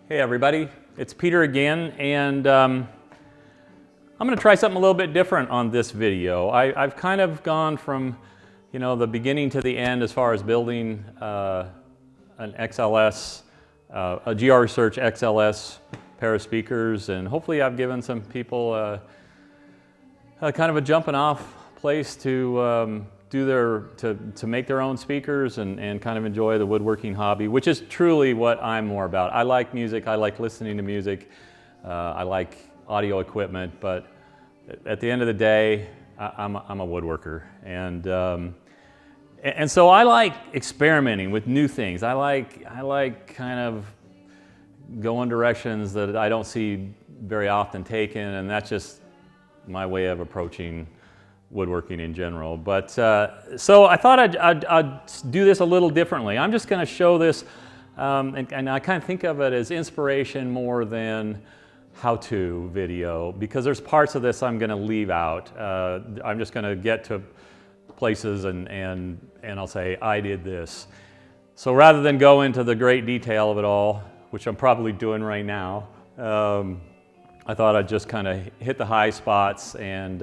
Hey everybody, it's Peter again, and I'm going to try something a little bit different on this video. I've kind of gone from, the beginning to the end as far as building an XLS, a GR Research XLS pair of speakers, and hopefully I've given some people a kind of a jumping off place to to make their own speakers and kind of enjoy the woodworking hobby, which is truly what I'm more about. I like music, I like listening to music, I like audio equipment, but at the end of the day, I'm a woodworker, and so I like experimenting with new things. I like kind of going directions that I don't see very often taken, and that's just my way of approaching woodworking in general. But so I thought I'd do this a little differently. I'm just going to show this, and I kind of think of it as inspiration more than how-to video, because there's parts of this I'm going to leave out. I'm just going to get to places and I'll say, I did this. So rather than go into the great detail of it all, which I'm probably doing right now, I thought I'd just kind of hit the high spots and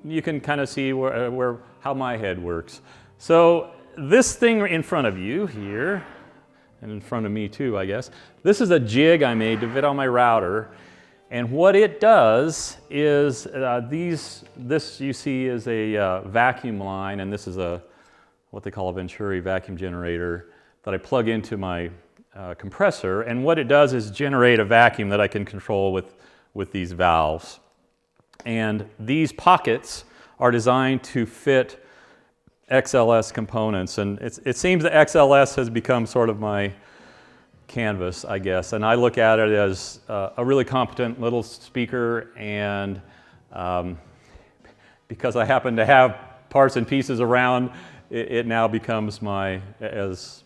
you can kind of see how my head works. So this thing in front of you here, and in front of me too, I guess, this is a jig I made to fit on my router. And what it does is, this you see is a vacuum line, and this is what they call a Venturi vacuum generator that I plug into my compressor. And what it does is generate a vacuum that I can control with these valves. And these pockets are designed to fit XLS components, and it seems that XLS has become sort of my canvas, I guess, and I look at it as a really competent little speaker, and because I happen to have parts and pieces around, it now becomes as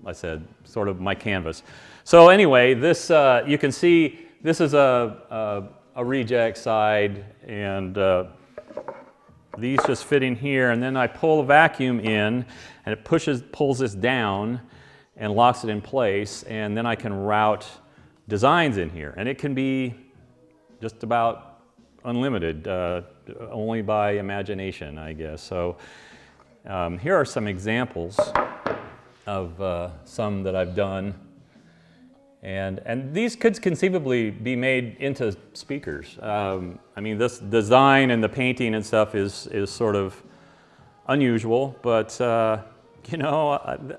I said, sort of my canvas. So anyway, this you can see this is a reject side, and these just fit in here, and then I pull a vacuum in and it pulls this down and locks it in place, and then I can route designs in here, and it can be just about unlimited, only by imagination, I guess. So here are some examples of some that I've done. And these could conceivably be made into speakers. I mean, this design and the painting and stuff is sort of unusual, but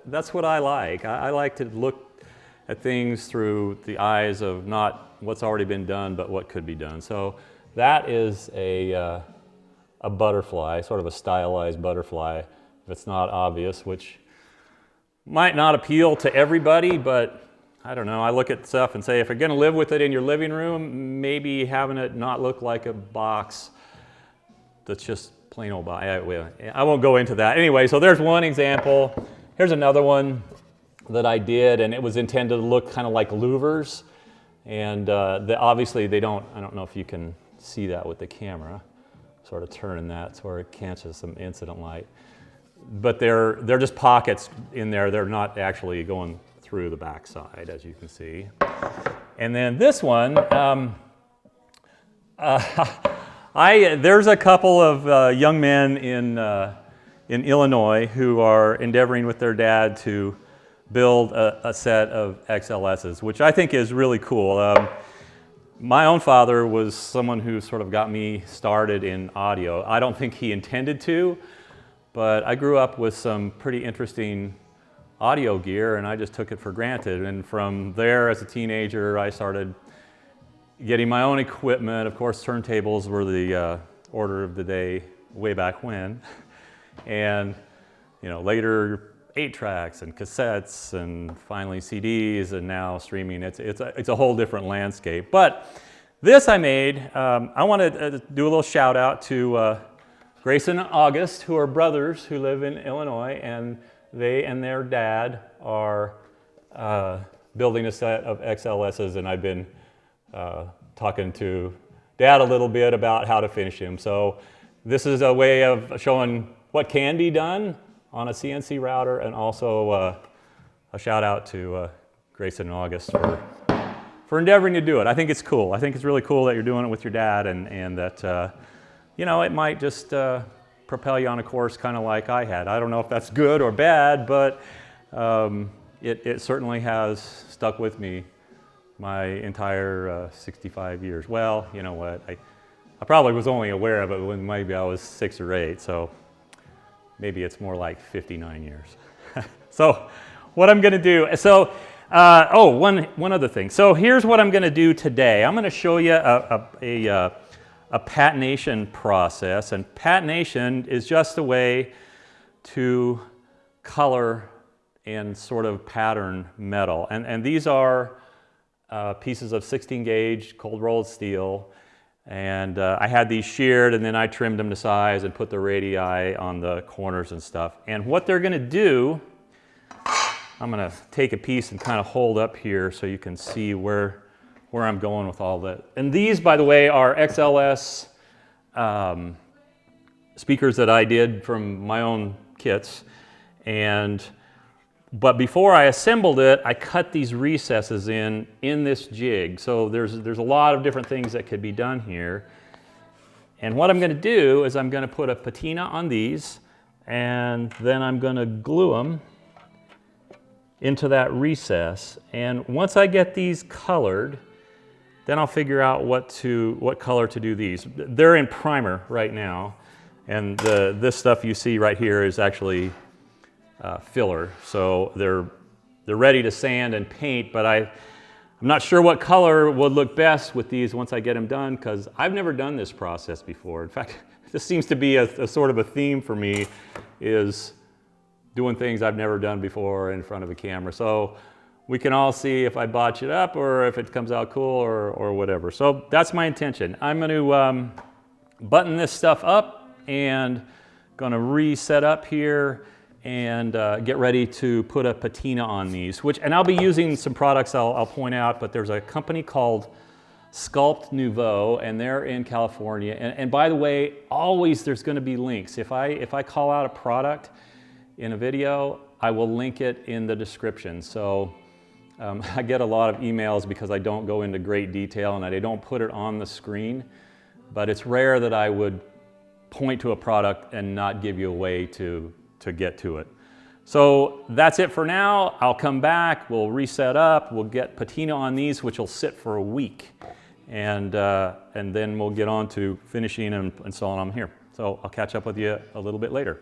that's what I like. I like to look at things through the eyes of not what's already been done, but what could be done. So that is a butterfly, sort of a stylized butterfly, if it's not obvious, which might not appeal to everybody, but I don't know, I look at stuff and say, if you're going to live with it in your living room, maybe having it not look like a box that's just plain old box. I won't go into that. Anyway, so there's one example. Here's another one that I did, and it was intended to look kind of like louvers. And obviously they don't, I don't know if you can see that with the camera, sort of turning that so it catches some incident light. But they're just pockets in there. They're not actually going through the back side, as you can see. And then this one, there's a couple of young men in Illinois who are endeavoring with their dad to build a set of XLSs, which I think is really cool. My own father was someone who sort of got me started in audio. I don't think he intended to, but I grew up with some pretty interesting audio gear, and I just took it for granted. And from there, as a teenager, I started getting my own equipment. Of course, turntables were the order of the day way back when. And later 8-tracks and cassettes, and finally CDs, and now streaming. It's a whole different landscape. But this I made. I want to do a little shout out to Grayson and August, who are brothers who live in Illinois, and they and their dad are building a set of XLSs, and I've been talking to Dad a little bit about how to finish them. So this is a way of showing what can be done on a CNC router, and also a shout out to Grace and August for endeavoring to do it. I think it's cool. I think it's really cool that you're doing it with your dad, and that you know, it might just propel you on a course kind of like I had. I don't know if that's good or bad, but it certainly has stuck with me my entire 65 years. Well, you know what, I probably was only aware of it when maybe I was 6 or 8, so maybe it's more like 59 years. So what I'm going to do, so one other thing. So here's what I'm going to do today. I'm going to show you a patination process, and patination is just a way to color and sort of pattern metal. And these are pieces of 16 gauge cold rolled steel, and I had these sheared and then I trimmed them to size and put the radii on the corners and stuff. And what they're going to do, I'm going to take a piece and kind of hold up here so you can see where I'm going with all that. And these, by the way, are X-LS speakers that I did from my own kits. But before I assembled it, I cut these recesses in this jig. So there's a lot of different things that could be done here. And what I'm going to do is I'm going to put a patina on these, and then I'm going to glue them into that recess. And once I get these colored, then I'll figure out what color to do these. They're in primer right now, and this stuff you see right here is actually filler. So they're ready to sand and paint, but I'm not sure what color would look best with these once I get them done, because I've never done this process before. In fact, this seems to be a sort of a theme for me, is doing things I've never done before in front of a camera. So we can all see if I botch it up or if it comes out cool or whatever. So that's my intention. I'm going to button this stuff up and going to reset up here and get ready to put a patina on these. And I'll be using some products I'll point out, but there's a company called Sculpt Nouveau, and they're in California. And by the way, always there's going to be links. If I call out a product in a video, I will link it in the description. So I get a lot of emails because I don't go into great detail and I don't put it on the screen, but it's rare that I would point to a product and not give you a way to get to it. So that's it for now. I'll come back, we'll reset up, we'll get patina on these, which will sit for a week. And then we'll get on to finishing and so on here. So I'll catch up with you a little bit later.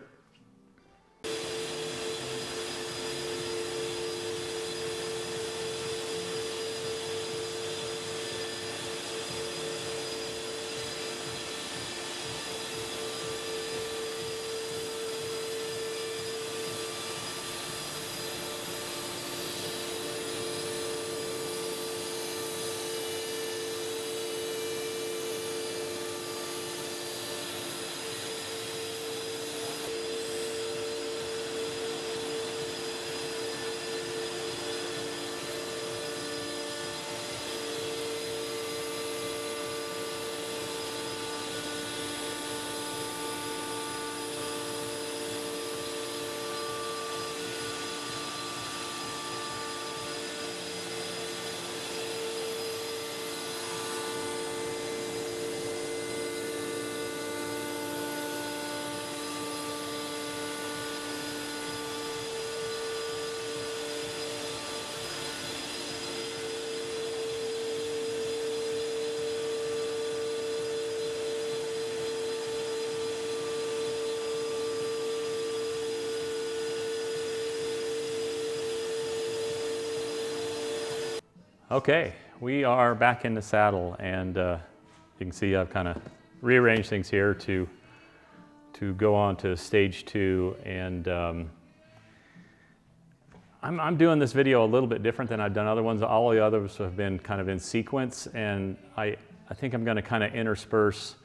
Okay, we are back in the saddle, and you can see I've kind of rearranged things here to go on to stage 2, and I'm doing this video a little bit different than I've done other ones. All the others have been kind of in sequence, and I think I'm going to kind of intersperse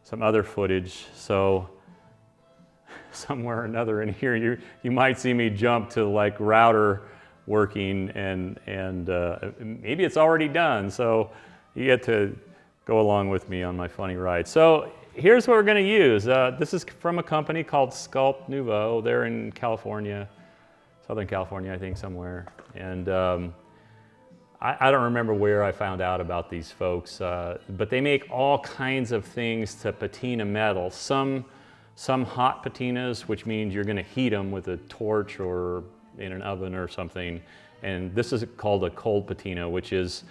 some other footage. So somewhere or another in here, you might see me jump to like router working, and maybe it's already done, so you get to go along with me on my funny ride. So here's what we're going to use. This is from a company called Sculpt Nouveau. They're in California, Southern California, I think, somewhere. And I don't remember where I found out about these folks, but they make all kinds of things to patina metal. Some hot patinas, which means you're going to heat them with a torch or in an oven or something. And this is called a cold patina, which is,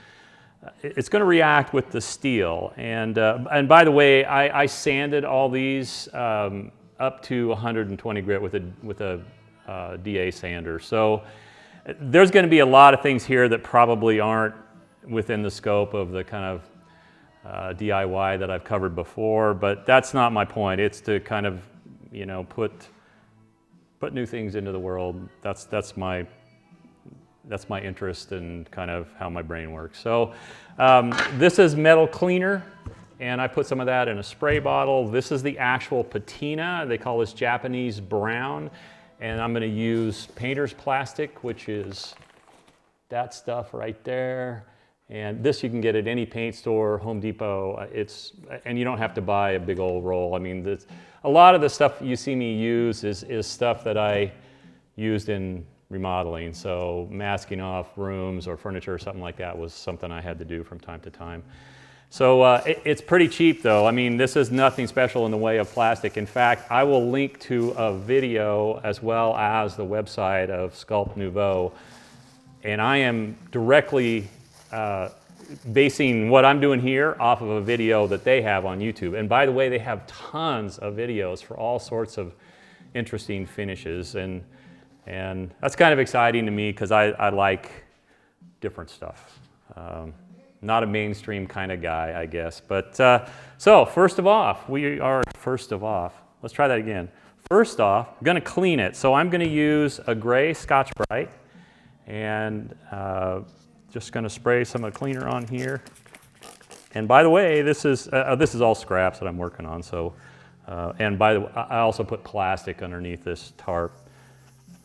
it's going to react with the steel. And by the way, I sanded all these up to 120 grit with a DA sander. So there's going to be a lot of things here that probably aren't within the scope of the kind of DIY that I've covered before, but that's not my point. It's to kind of, you know, put new things into the world. That's my interest and kind of how my brain works. So this is metal cleaner, and I put some of that in a spray bottle. This is the actual patina. They call this Japanese brown, and I'm going to use painter's plastic, which is that stuff right there. And this you can get at any paint store, Home Depot. And you don't have to buy a big old roll. I mean, a lot of the stuff you see me use is stuff that I used in remodeling. So masking off rooms or furniture or something like that was something I had to do from time to time. So it's pretty cheap though. I mean, this is nothing special in the way of plastic. In fact, I will link to a video as well as the website of Sculpt Nouveau. And I am directly basing what I'm doing here off of a video that they have on YouTube. And by the way, they have tons of videos for all sorts of interesting finishes. And that's kind of exciting to me because I like different stuff. Not a mainstream kind of guy, I guess. But so first of all, let's try that again. First off, I'm going to clean it. So I'm going to use a gray Scotch-Brite and just going to spray some of the cleaner on here. And by the way, this is all scraps that I'm working on. So, and by the way, I also put plastic underneath this tarp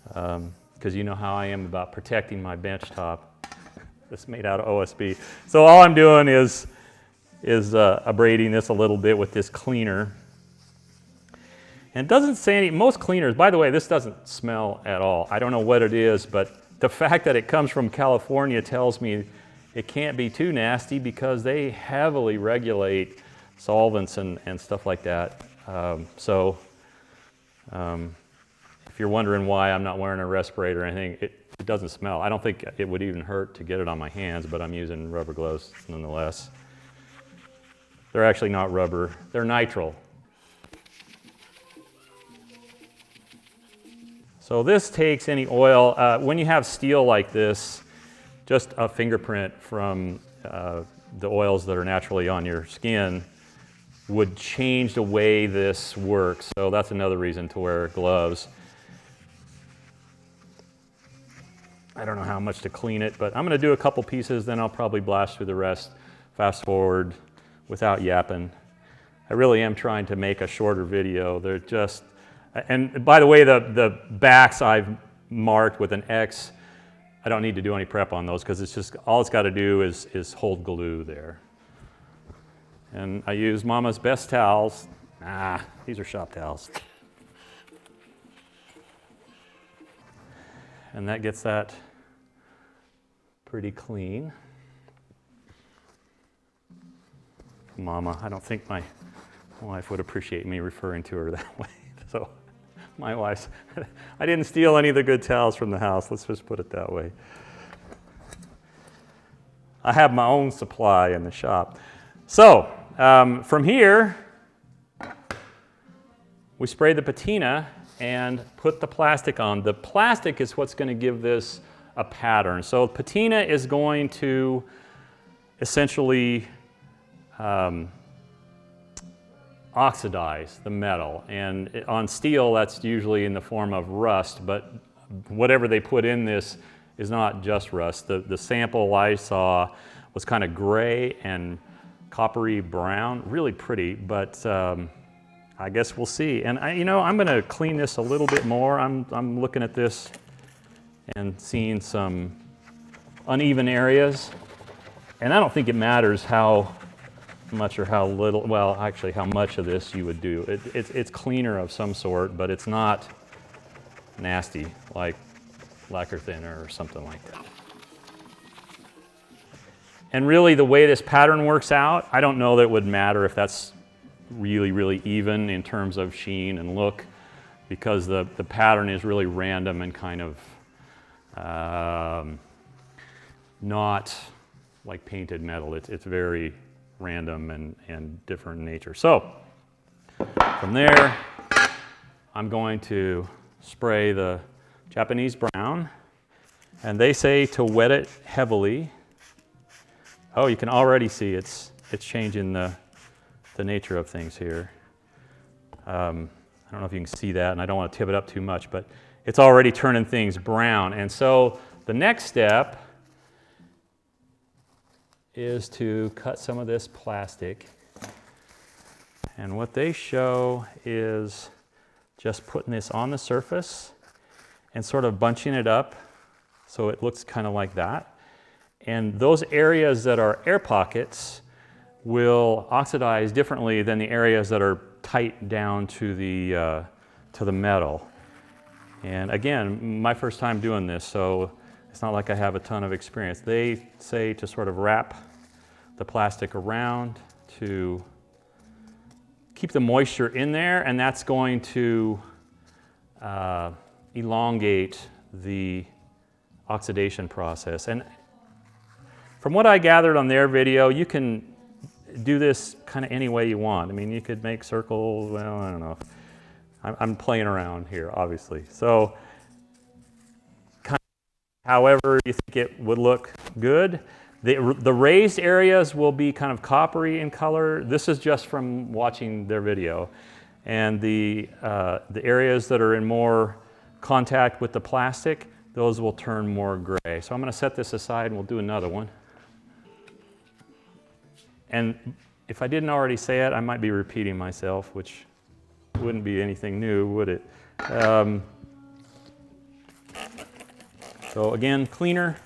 because you know how I am about protecting my bench top. It's made out of OSB. So all I'm doing is abrading this a little bit with this cleaner. And it doesn't say any, most cleaners, by the way, this doesn't smell at all. I don't know what it is, but the fact that it comes from California tells me it can't be too nasty because they heavily regulate solvents and stuff like that. If you're wondering why I'm not wearing a respirator or anything, it doesn't smell. I don't think it would even hurt to get it on my hands, but I'm using rubber gloves nonetheless. They're actually not rubber, they're nitrile. So this takes any oil. When you have steel like this, just a fingerprint from the oils that are naturally on your skin would change the way this works. So that's another reason to wear gloves. I don't know how much to clean it, but I'm going to do a couple pieces, then I'll probably blast through the rest, fast forward, without yapping. I really am trying to make a shorter video. They're just, and by the way, the backs I've marked with an X. I don't need to do any prep on those because it's just, all it's got to do is hold glue there. And I use Mama's Best towels. These are shop towels. And that gets that pretty clean. Mama, I don't think my wife would appreciate me referring to her that way. So my wife's, I didn't steal any of the good towels from the house, let's just put it that way. I have my own supply in the shop. So from here, we spray the patina and put the plastic on. The plastic is what's going to give this a pattern. So patina is going to essentially oxidize the metal. And on steel, that's usually in the form of rust, but whatever they put in this is not just rust. The sample I saw was kind of gray and coppery brown, really pretty, but I guess we'll see. And I'm going to clean this a little bit more. I'm looking at this and seeing some uneven areas. And I don't think it matters how much or how little, well, actually how much of this you would do. It's cleaner of some sort, but it's not nasty like lacquer thinner or something like that. And really the way this pattern works out, I don't know that it would matter if that's really, really even in terms of sheen and look, because the pattern is really random and kind of not like painted metal. It's very random and different in nature. So from there, I'm going to spray the Japanese brown, and they say to wet it heavily. Oh, you can already see it's changing the nature of things here. I don't know if you can see that, and I don't want to tip it up too much, but it's already turning things brown. And so the next step is to cut some of this plastic. And what they show is just putting this on the surface and sort of bunching it up so it looks kind of like that. And those areas that are air pockets will oxidize differently than the areas that are tight down to the metal. And again, my first time doing this, so it's not like I have a ton of experience. They say to sort of wrap the plastic around to keep the moisture in there, and that's going to elongate the oxidation process. And from what I gathered on their video, you can do this kind of any way you want. I mean, you could make circles, well, I don't know. I'm playing around here, obviously. So, kind of however you think it would look good. The raised areas will be kind of coppery in color. This is just from watching their video. And the areas that are in more contact with the plastic, those will turn more gray. So I'm going to set this aside and we'll do another one. And if I didn't already say it, I might be repeating myself, which wouldn't be anything new, would it? So again, cleaner.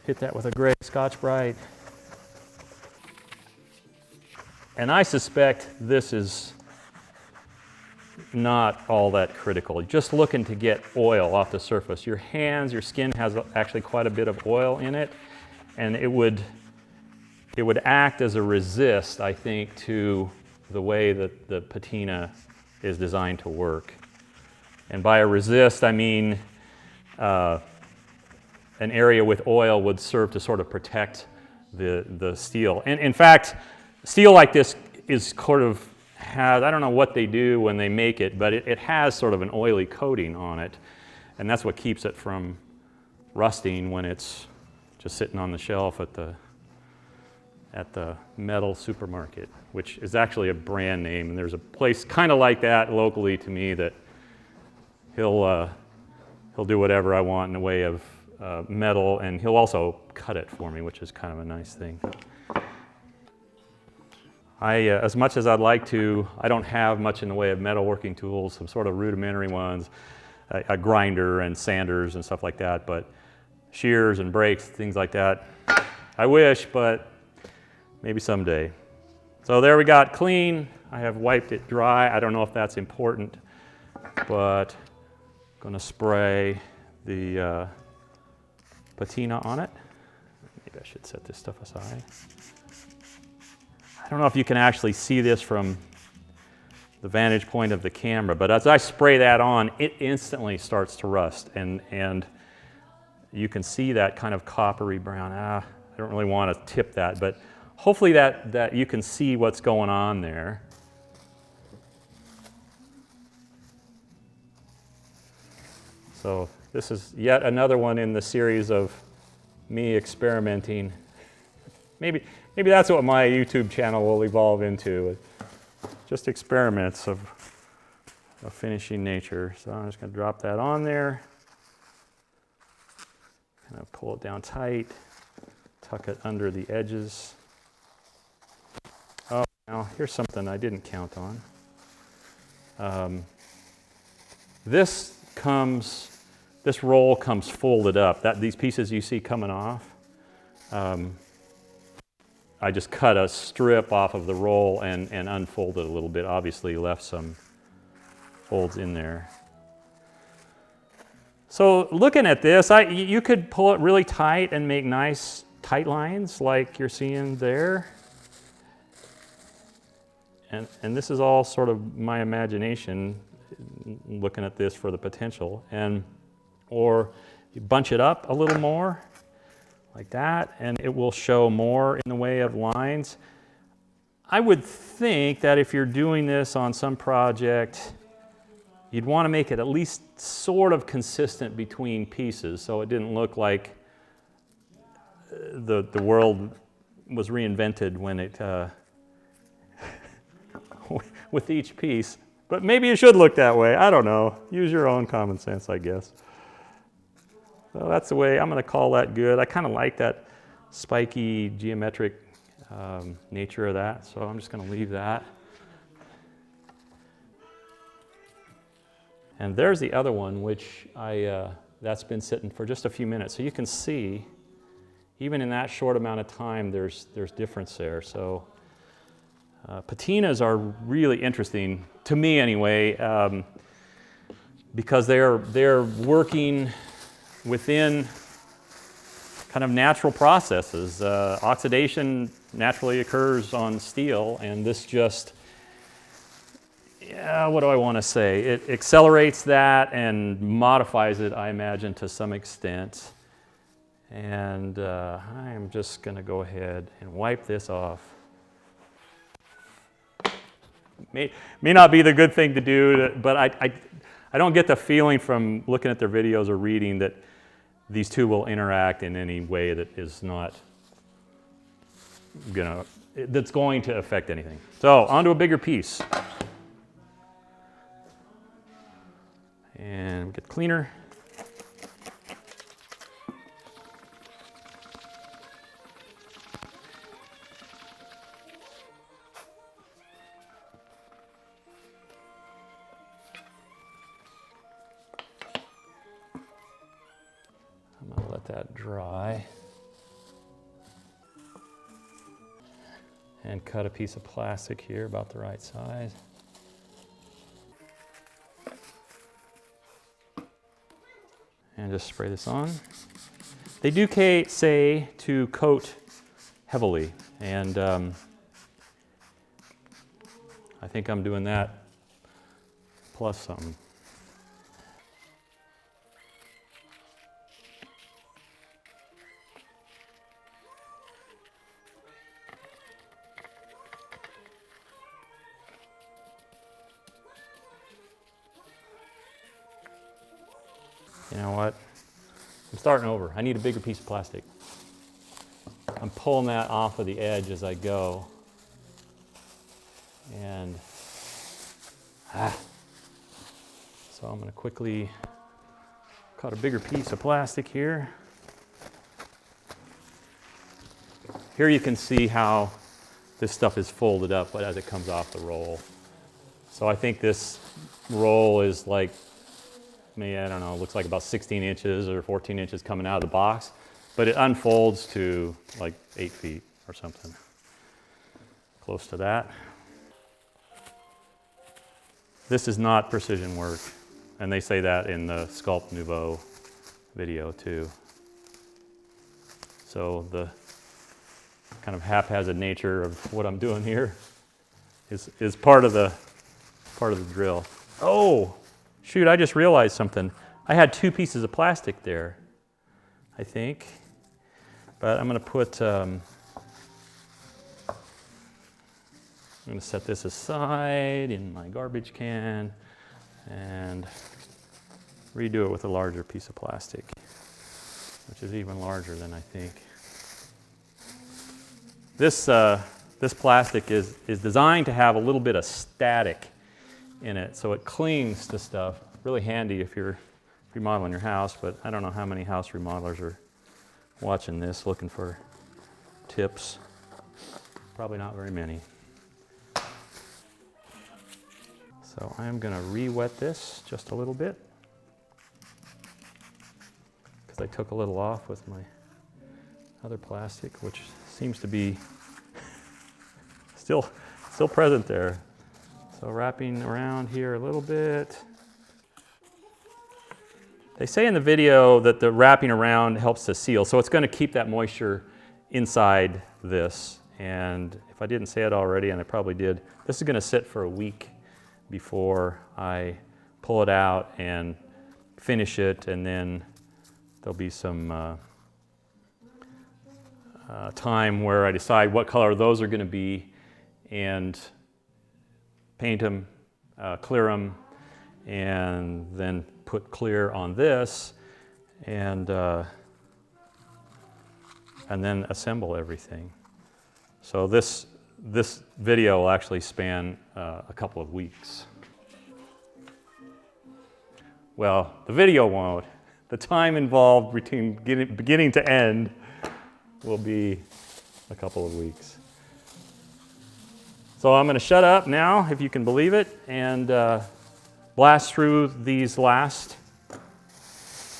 Hit that with a gray Scotch-Brite. And I suspect this is not all that critical. Just looking to get oil off the surface. Your hands, your skin has actually quite a bit of oil in it, and it would act as a resist, I think, to the way that the patina is designed to work. And by a resist, I mean an area with oil would serve to sort of protect the steel. And in fact, steel like this is sort of has, I don't know what they do when they make it, but it has sort of an oily coating on it. And that's what keeps it from rusting when it's just sitting on the shelf at the metal supermarket, which is actually a brand name. And there's a place kind of like that locally to me that he'll do whatever I want in the way of metal, and he'll also cut it for me, which is kind of a nice thing. As much as I'd like to, I don't have much in the way of metalworking tools, some sort of rudimentary ones, a grinder and sanders and stuff like that, but shears and brakes, things like that, I wish, but maybe someday. So there we got clean. I have wiped it dry. I don't know if that's important, but I'm going to spray the patina on it. Maybe I should set this stuff aside. I don't know if you can actually see this from the vantage point of the camera, but as I spray that on, it instantly starts to rust, and you can see that kind of coppery brown. I don't really want to tip that, but hopefully that you can see what's going on there. So this is yet another one in the series of me experimenting. Maybe that's what my YouTube channel will evolve into, just experiments of finishing nature. So I'm just going to drop that on there, kind of pull it down tight, tuck it under the edges. Oh, now here's something I didn't count on. This roll comes folded up. These pieces you see coming off, I just cut a strip off of the roll and unfolded a little bit. Obviously left some folds in there. So looking at this, you could pull it really tight and make nice tight lines like you're seeing there. And this is all sort of my imagination looking at this for the potential. Or you bunch it up a little more like that, and it will show more in the way of lines. I would think that if you're doing this on some project, you'd want to make it at least sort of consistent between pieces so it didn't look like the world was reinvented when it with each piece. But maybe it should look that way. I don't know. Use your own common sense, I guess. So that's the way. I'm going to call that good. I kind of like that spiky geometric nature of that, so I'm just going to leave that. And there's the other one, which that's been sitting for just a few minutes. So you can see, even in that short amount of time, there's difference there. So patinas are really interesting, to me anyway, because they're working within kind of natural processes. Oxidation naturally occurs on steel, and this just, what do I want to say? It accelerates that and modifies it, I imagine, to some extent. And I am just going to go ahead and wipe this off. May not be the good thing to do, but I don't get the feeling from looking at their videos or reading that these two will interact in any way that is not that's going to affect anything. So onto a bigger piece. And we get cleaner. I'm going to let that dry. And cut a piece of plastic here about the right size. And just spray this on. They do say to coat heavily, and I think I'm doing that plus something. You know what? I'm starting over. I need a bigger piece of plastic. I'm pulling that off of the edge as I go. And, so I'm going to quickly cut a bigger piece of plastic here. Here you can see how this stuff is folded up as it comes off the roll. So I think this roll is like, I don't know, looks like about 16 inches or 14 inches coming out of the box, but it unfolds to like 8 feet or something, close to that. This is not precision work, and they say that in the Sculpt Nouveau video too. So the kind of haphazard nature of what I'm doing here is part of the drill. Oh! Shoot, I just realized something. I had 2 pieces of plastic there, I think. But I'm going to put, I'm going to set this aside in my garbage can and redo it with a larger piece of plastic, which is even larger than I think. This plastic is designed to have a little bit of static in it, so it clings to stuff. Really handy if you're remodeling your house, but I don't know how many house remodelers are watching this looking for tips. Probably not very many. So I'm going to re-wet this just a little bit because I took a little off with my other plastic, which seems to be still present there. So wrapping around here a little bit. They say in the video that the wrapping around helps to seal, so it's going to keep that moisture inside this. And if I didn't say it already, and I probably did, this is going to sit for a week before I pull it out and finish it, and then there'll be some time where I decide what color those are going to be and paint them, clear them, and then put clear on this, and then assemble everything. So this video will actually span a couple of weeks. Well, the video won't. The time involved between beginning to end will be a couple of weeks. So I'm going to shut up now, if you can believe it, and blast through these last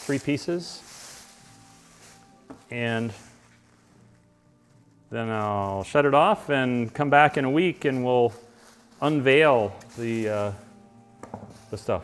3 pieces, and then I'll shut it off and come back in a week and we'll unveil the stuff.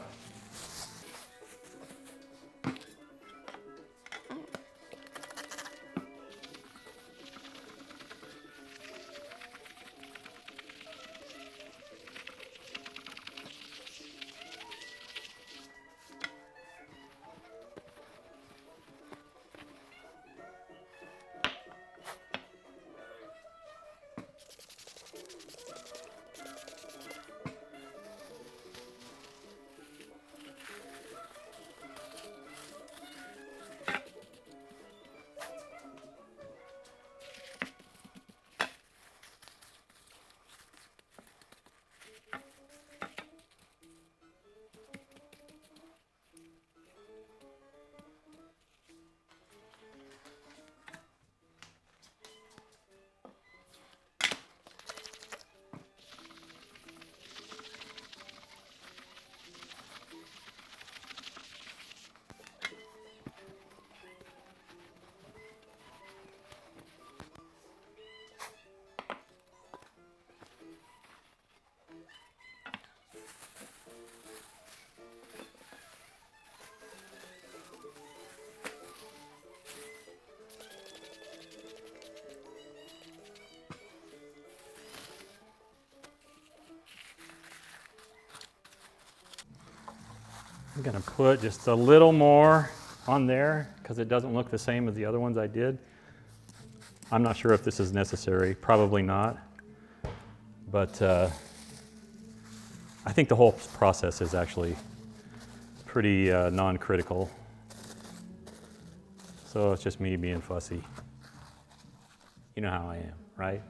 I'm going to put just a little more on there because it doesn't look the same as the other ones I did. I'm not sure if this is necessary, probably not, but I think the whole process is actually pretty non-critical. So it's just me being fussy. You know how I am, right?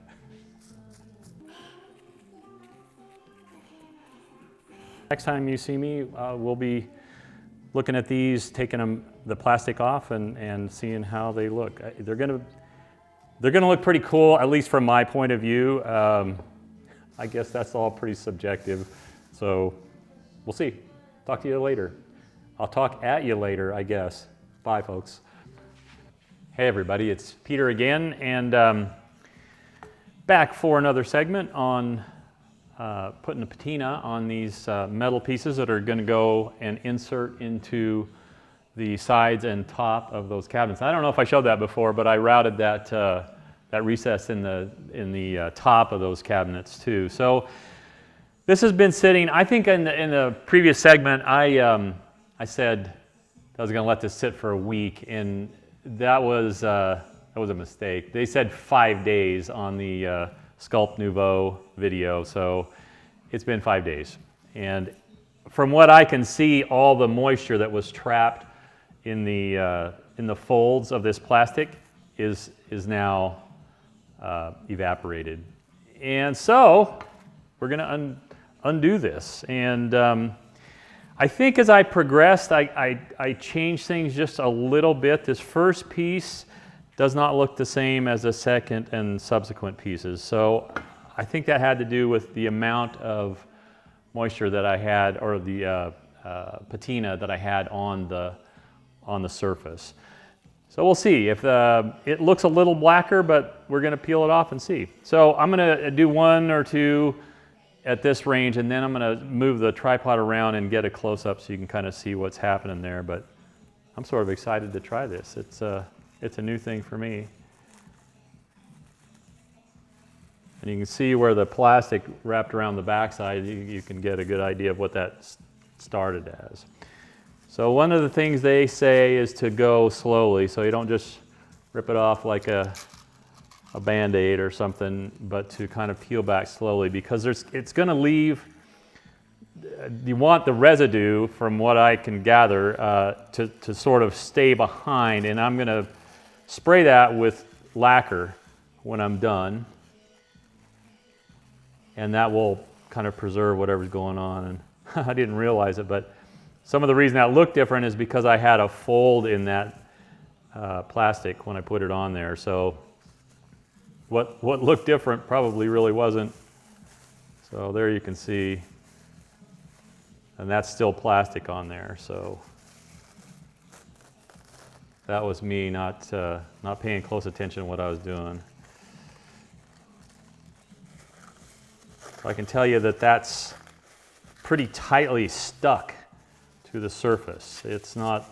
Next time you see me, we'll be looking at these, taking the plastic off and seeing how they look. They're gonna look pretty cool, at least from my point of view. I guess that's all pretty subjective. So we'll see. Talk to you later. I'll talk at you later, I guess. Bye, folks. Hey, everybody, it's Peter again, and back for another segment on putting a patina on these metal pieces that are going to go and insert into the sides and top of those cabinets. I don't know if I showed that before, but I routed that that recess in the top of those cabinets too. So this has been sitting. I think in the previous segment I said I was going to let this sit for a week, and that was a mistake. They said 5 days on the Sculpt Nouveau video, so it's been 5 days. And from what I can see, all the moisture that was trapped in the folds of this plastic is now evaporated. And so we're going to undo this. And I think as I progressed, I changed things just a little bit. This first piece does not look the same as the second and subsequent pieces. So I think that had to do with the amount of moisture that I had, or the patina that I had on the surface. So we'll see if it looks a little blacker, but we're going to peel it off and see. So I'm going to do 1 or 2 at this range, and then I'm going to move the tripod around and get a close-up so you can kind of see what's happening there. But I'm sort of excited to try this. It's a new thing for me. And you can see where the plastic wrapped around the backside, you can get a good idea of what that started as. So one of the things they say is to go slowly, so you don't just rip it off like a Band-Aid or something, but to kind of peel back slowly, because it's going to leave, you want the residue, from what I can gather, to sort of stay behind, and I'm going to spray that with lacquer when I'm done, and that will kind of preserve whatever's going on. And I didn't realize it, but some of the reason that looked different is because I had a fold in that plastic when I put it on there. So what looked different probably really wasn't. So there you can see, and that's still plastic on there. So that was me not paying close attention to what I was doing. I can tell you that that's pretty tightly stuck to the surface. It's not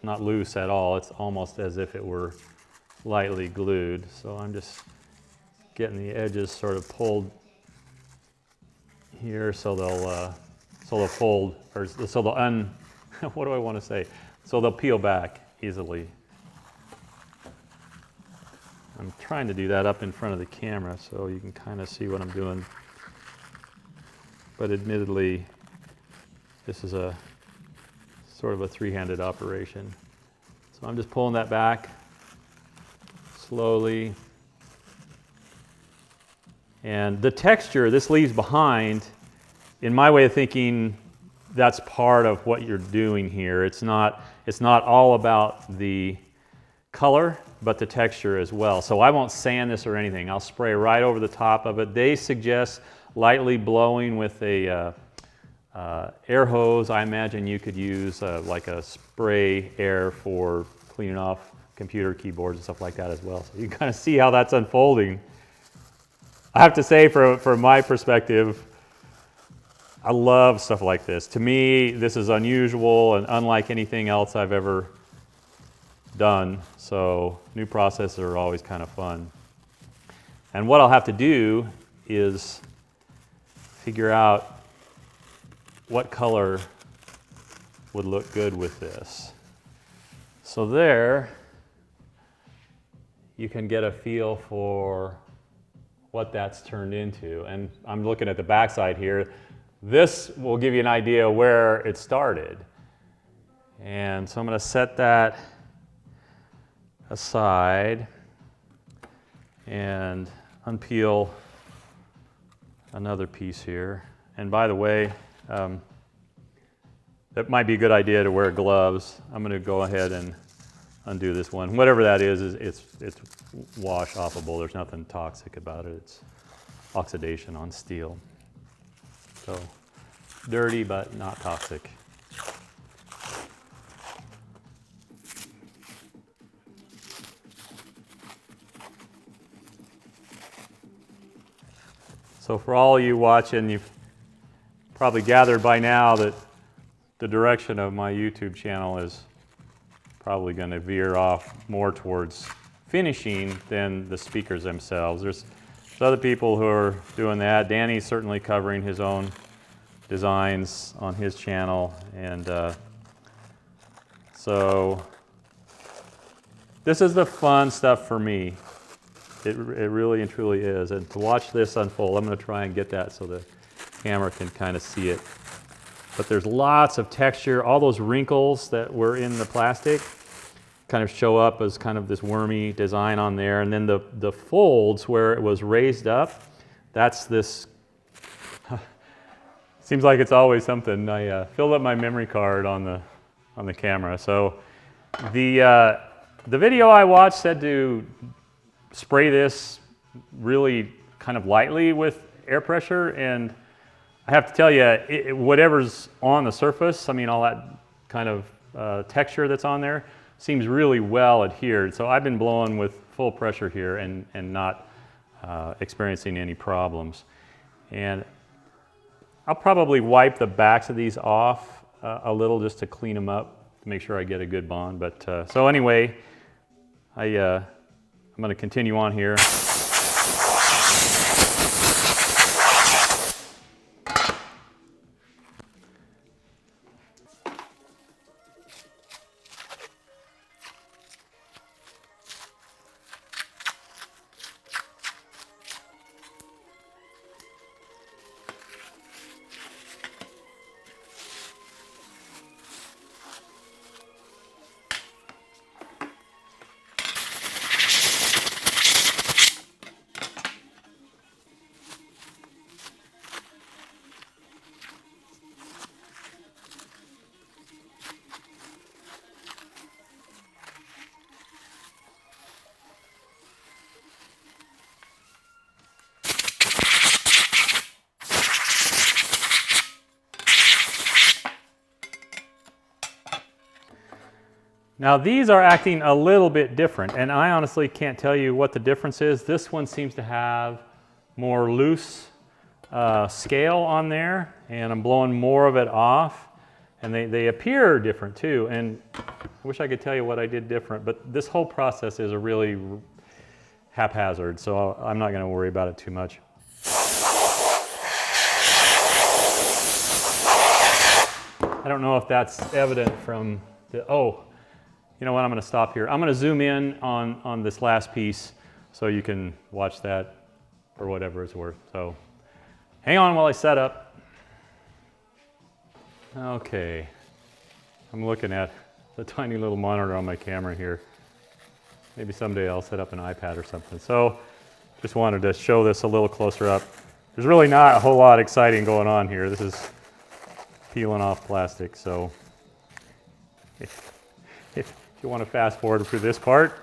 loose at all. It's almost as if it were lightly glued. So I'm just getting the edges sort of pulled here so they'll fold, or so they'll what do I want to say? So they'll peel back easily. I'm trying to do that up in front of the camera so you can kind of see what I'm doing. But admittedly, this is a sort of a three-handed operation. So I'm just pulling that back slowly. And the texture this leaves behind, in my way of thinking, that's part of what you're doing here. It's not all about the color, but the texture as well. So I won't sand this or anything. I'll spray right over the top of it. They suggest lightly blowing with a air hose. I imagine you could use like a spray air for cleaning off computer keyboards and stuff like that as well. So you can kind of see how that's unfolding. I have to say, from my perspective, I love stuff like this. To me, this is unusual and unlike anything else I've ever done. So new processes are always kind of fun. And what I'll have to do is figure out what color would look good with this. So there, you can get a feel for what that's turned into. And I'm looking at the backside here. This will give you an idea where it started. And so I'm going to set that aside and unpeel another piece here. And by the way, that might be a good idea to wear gloves. I'm going to go ahead and undo this one. Whatever that is it's wash offable. There's nothing toxic about it. It's oxidation on steel. So dirty but not toxic. So for all you watching, you've probably gathered by now that the direction of my YouTube channel is probably going to veer off more towards finishing than the speakers themselves. There's other people who are doing that. Danny's certainly covering his own designs on his channel, and so this is the fun stuff for me. It really and truly is. And to watch this unfold, I'm going to try and get that so the camera can kind of see it. But there's lots of texture. All those wrinkles that were in the plastic kind of show up as kind of this wormy design on there. And then the folds where it was raised up, that's this, seems like it's always something. I filled up my memory card on the camera. So the video I watched said to spray this really kind of lightly with air pressure, and I have to tell you, whatever's on the surface, I mean, all that kind of texture that's on there seems really well adhered. So I've been blowing with full pressure here and not experiencing any problems. And I'll probably wipe the backs of these off a little just to clean them up. to make sure I get a good bond. But so anyway, I'm going to continue on here. Now these are acting a little bit different, and I honestly can't tell you what the difference is. This one seems to have more loose scale on there, and I'm blowing more of it off, and they appear different too. And I wish I could tell you what I did different, but this whole process is a really haphazard, so I'm not going to worry about it too much. I don't know if that's evident from the, oh, you know what, I'm going to stop here. I'm going to zoom in on this last piece so you can watch that for whatever it's worth. So hang on while I set up. Okay, I'm looking at the tiny little monitor on my camera here. Maybe someday I'll set up an iPad or something. So just wanted to show this a little closer up. There's really not a whole lot exciting going on here. This is peeling off plastic, so if you want to fast forward through this part,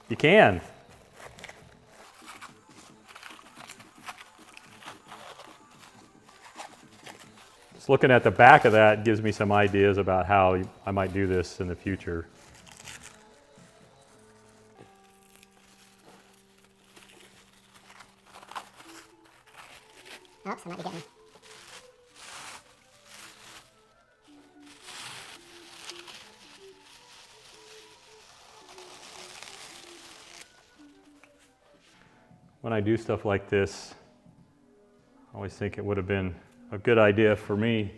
you can. Just looking at the back of that gives me some ideas about how I might do this in the future. Oops, I might be getting... When I do stuff like this, I always think it would have been a good idea for me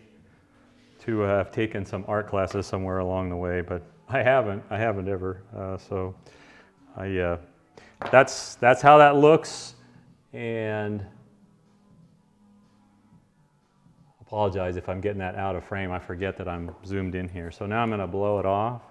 to have taken some art classes somewhere along the way, but I haven't ever. So that's how that looks, and apologize if I'm getting that out of frame. I forget that I'm zoomed in here. So now I'm going to blow it off.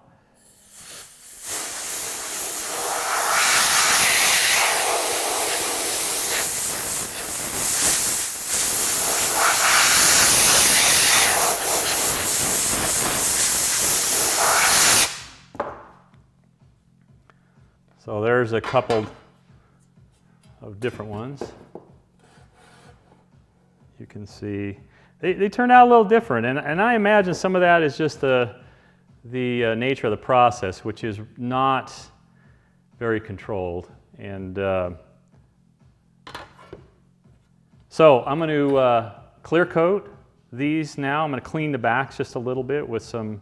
So there's a couple of different ones. You can see they turn out a little different, and I imagine some of that is just the nature of the process, which is not very controlled. And so I'm going to clear coat these now. I'm going to clean the backs just a little bit with some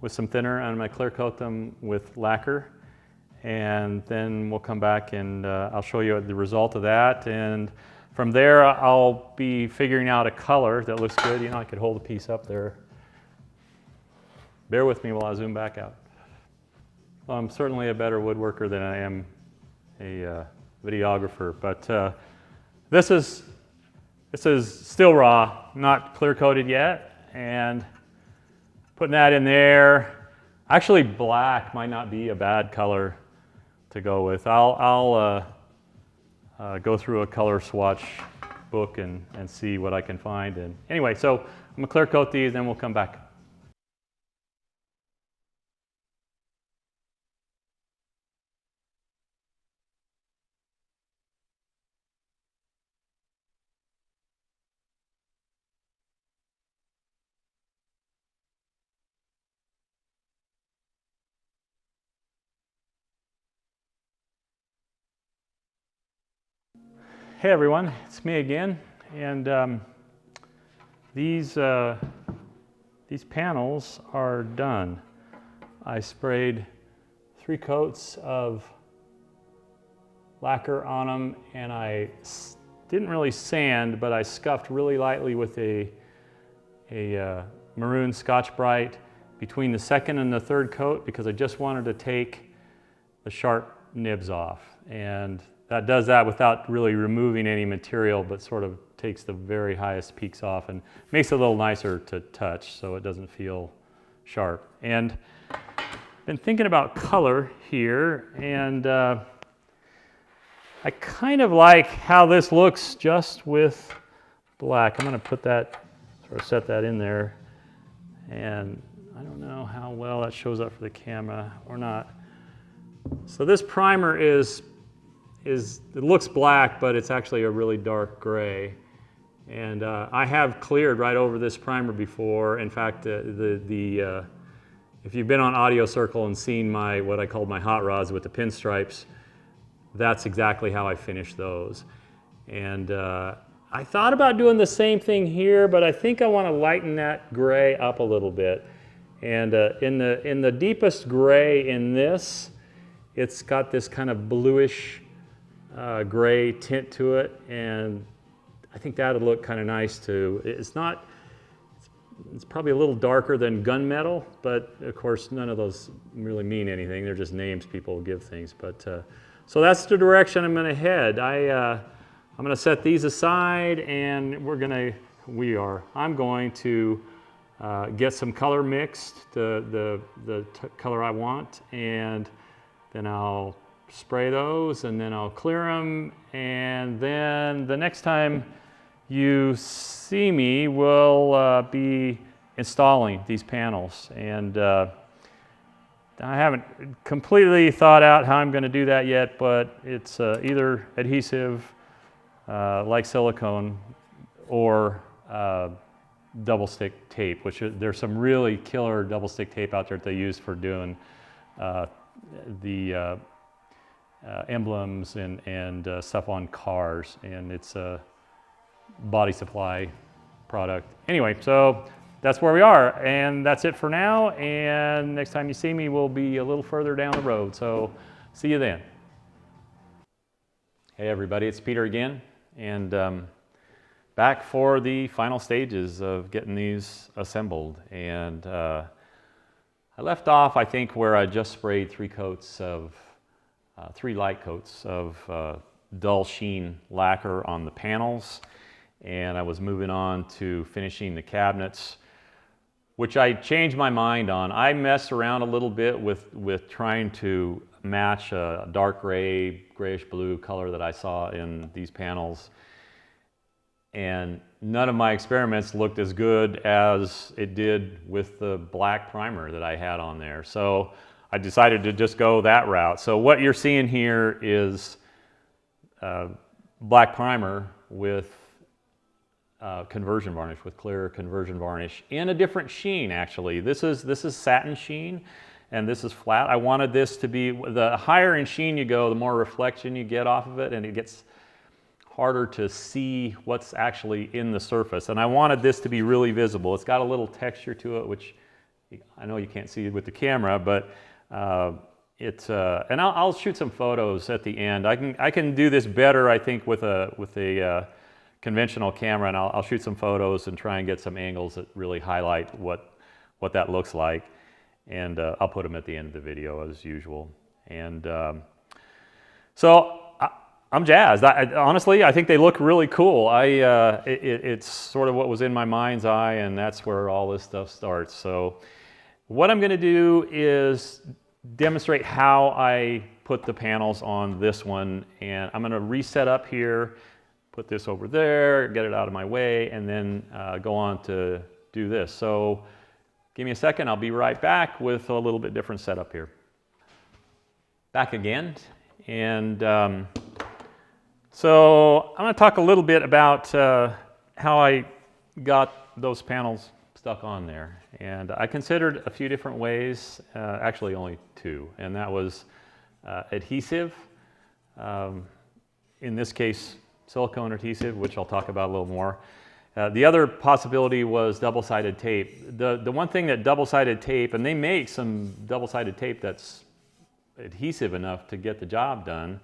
thinner, and I'm going to clear coat them with lacquer. And then we'll come back and I'll show you the result of that. And from there, I'll be figuring out a color that looks good. You know, I could hold a piece up there. Bear with me while I zoom back out. Well, I'm certainly a better woodworker than I am a videographer, but this is still raw, not clear coated yet. And putting that in there, actually black might not be a bad color to go with. I'll go through a color swatch book and see what I can find. And anyway, so I'm gonna clear coat these, then we'll come back. Hey everyone, it's me again, and these these panels are done. I sprayed 3 coats of lacquer on them, and I didn't really sand, but I scuffed really lightly with a maroon Scotch-Brite between the second and the third coat, because I just wanted to take the sharp nibs off. And that does that without really removing any material, but sort of takes the very highest peaks off and makes it a little nicer to touch so it doesn't feel sharp. And been thinking about color here, and I kind of like how this looks just with black. I'm going to put that, sort of set that in there, and I don't know how well that shows up for the camera or not. So this primer it looks black, but it's actually a really dark gray. And I have cleared right over this primer before. In fact, if you've been on Audio Circle and seen what I called my hot rods with the pinstripes, that's exactly how I finished those. And I thought about doing the same thing here, but I think I want to lighten that gray up a little bit. And in the deepest gray in this, it's got this kind of bluish gray tint to it, and I think that would look kind of nice too. It's probably a little darker than gunmetal, but of course none of those really mean anything. They're just names people give things. But so that's the direction I'm going to head. I'm going to set these aside, and I'm going to get some color mixed, the color I want, and then I'll spray those, and then I'll clear them, and then the next time you see me, we'll be installing these panels. And I haven't completely thought out how I'm going to do that yet, but it's either adhesive like silicone or double stick tape, which there's some really killer double stick tape out there that they use for doing the emblems and stuff on cars, and it's a Body Supply product. Anyway, so that's where we are, and that's it for now, and next time you see me, we'll be a little further down the road, so see you then. Hey everybody, it's Peter again, and back for the final stages of getting these assembled. And I left off, I think, where I just sprayed 3 light coats of dull sheen lacquer on the panels, and I was moving on to finishing the cabinets, which I changed my mind on. I messed around a little bit with trying to match a dark gray, grayish blue color that I saw in these panels, and none of my experiments looked as good as it did with the black primer that I had on there. So I decided to just go that route. So what you're seeing here is black primer with conversion varnish, with clear conversion varnish in a different sheen. Actually, this is satin sheen, and this is flat. I wanted this to be, the higher in sheen you go, the more reflection you get off of it, and it gets harder to see what's actually in the surface. And I wanted this to be really visible. It's got a little texture to it, which I know you can't see with the camera, but and I'll shoot some photos at the end. I can do this better, I think, with a conventional camera, and I'll shoot some photos and try and get some angles that really highlight what that looks like, and I'll put them at the end of the video as usual. And so I'm jazzed. Honestly, I think they look really cool. It's sort of what was in my mind's eye, and that's where all this stuff starts. So what I'm going to do is demonstrate how I put the panels on this one, and I'm going to reset up here, put this over there, get it out of my way, and then go on to do this. So give me a second, I'll be right back with a little bit different setup here. Back again, and so I'm going to talk a little bit about how I got those panels stuck on there. And I considered a few different ways, actually only 2, and that was adhesive, in this case silicone adhesive, which I'll talk about a little more, The other possibility was double-sided tape. The one thing that double-sided tape, and they make some double-sided tape that's adhesive enough to get the job done,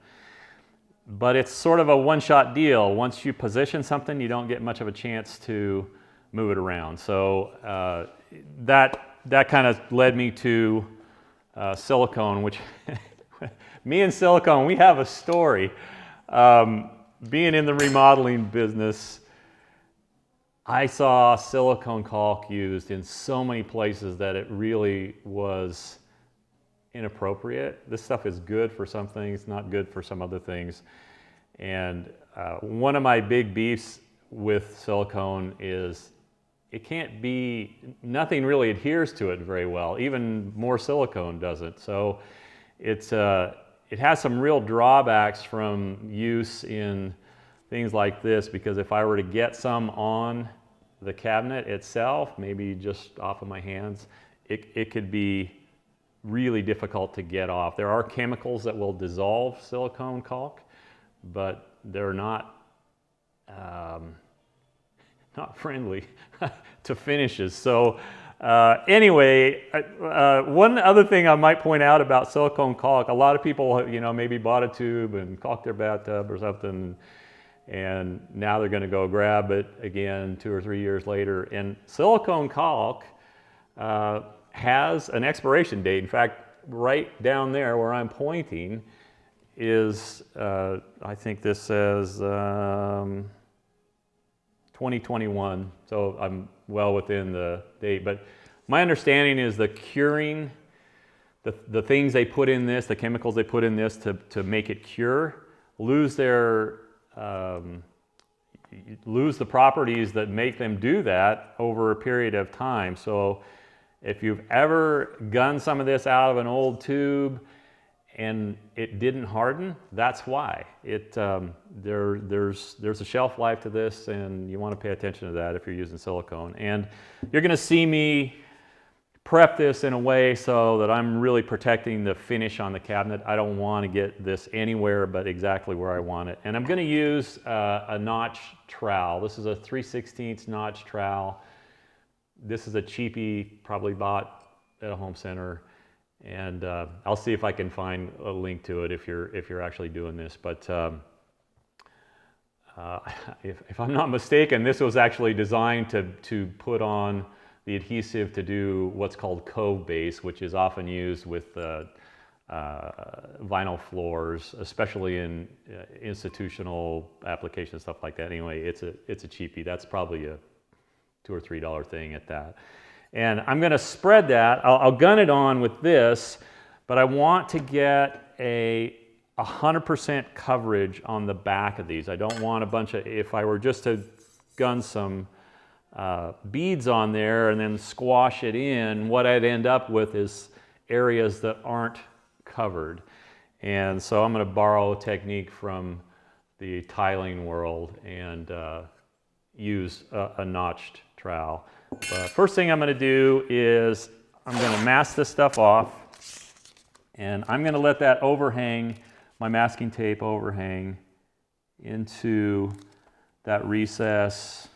but it's sort of a one-shot deal. Once you position something, you don't get much of a chance to move it around. So that kind of led me to silicone, which me and silicone, we have a story. Being in the remodeling business, I saw silicone caulk used in so many places that it really was inappropriate. This stuff is good for some things, not good for some other things. And one of my big beefs with silicone is it can't be, nothing really adheres to it very well. Even more silicone doesn't. So it has some real drawbacks from use in things like this, because if I were to get some on the cabinet itself, maybe just off of my hands, it could be really difficult to get off. There are chemicals that will dissolve silicone caulk, but they're not friendly to finishes. So anyway, one other thing I might point out about silicone caulk, a lot of people, maybe bought a tube and caulked their bathtub or something, and now they're going to go grab it again 2 or 3 years later. And silicone caulk has an expiration date. In fact, right down there where I'm pointing is, I think this says 2021, so I'm well within the date. But my understanding is the curing, the things they put in this, the chemicals they put in this to make it cure, lose the properties that make them do that over a period of time. So if you've ever gunned some of this out of an old tube and it didn't harden, that's why. There's a shelf life to this, and you want to pay attention to that if you're using silicone. And you're going to see me prep this in a way so that I'm really protecting the finish on the cabinet. I don't want to get this anywhere but exactly where I want it. And I'm going to use a notch trowel. This is a 3/16 notch trowel. This is a cheapie, probably bought at a home center. And I'll see if I can find a link to it if you're actually doing this. But if I'm not mistaken, this was actually designed to put on the adhesive to do what's called cove base, which is often used with vinyl floors, especially in institutional applications, stuff like that. Anyway, it's a cheapie. That's probably a $2 or $3 thing at that. And I'm going to spread that. I'll gun it on with this, but I want to get a 100% coverage on the back of these. I don't want a bunch of, if I were just to gun some beads on there and then squash it in, what I'd end up with is areas that aren't covered. And so I'm going to borrow a technique from the tiling world and use a notched trowel. But first thing I'm going to do is I'm going to mask this stuff off, and I'm going to let that overhang, my masking tape overhang, into that recess,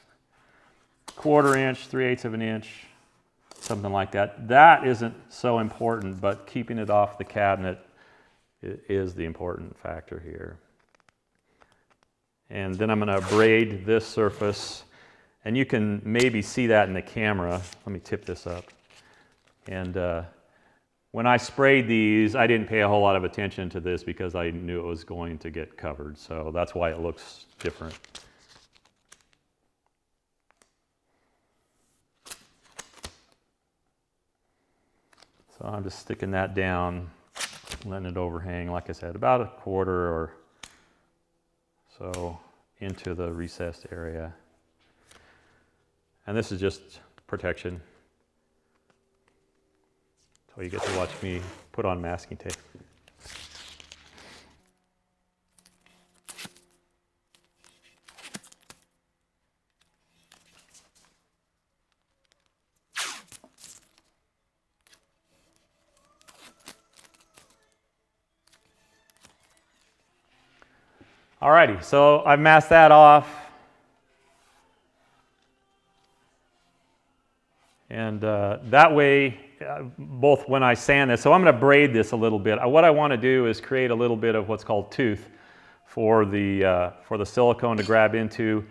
1/4 inch, 3/8 of an inch, something like that. That isn't so important, but keeping it off the cabinet is the important factor here. And then I'm going to abrade this surface. And you can maybe see that in the camera. Let me tip this up. And when I sprayed these, I didn't pay a whole lot of attention to this because I knew it was going to get covered. So that's why it looks different. So I'm just sticking that down, letting it overhang, like I said, about 1/4 or so into the recessed area. And this is just protection. So you get to watch me put on masking tape. Alrighty, so I've masked that off. And that way, both when I sand this, so I'm going to braid this a little bit. What I want to do is create a little bit of what's called tooth for the silicone to grab into.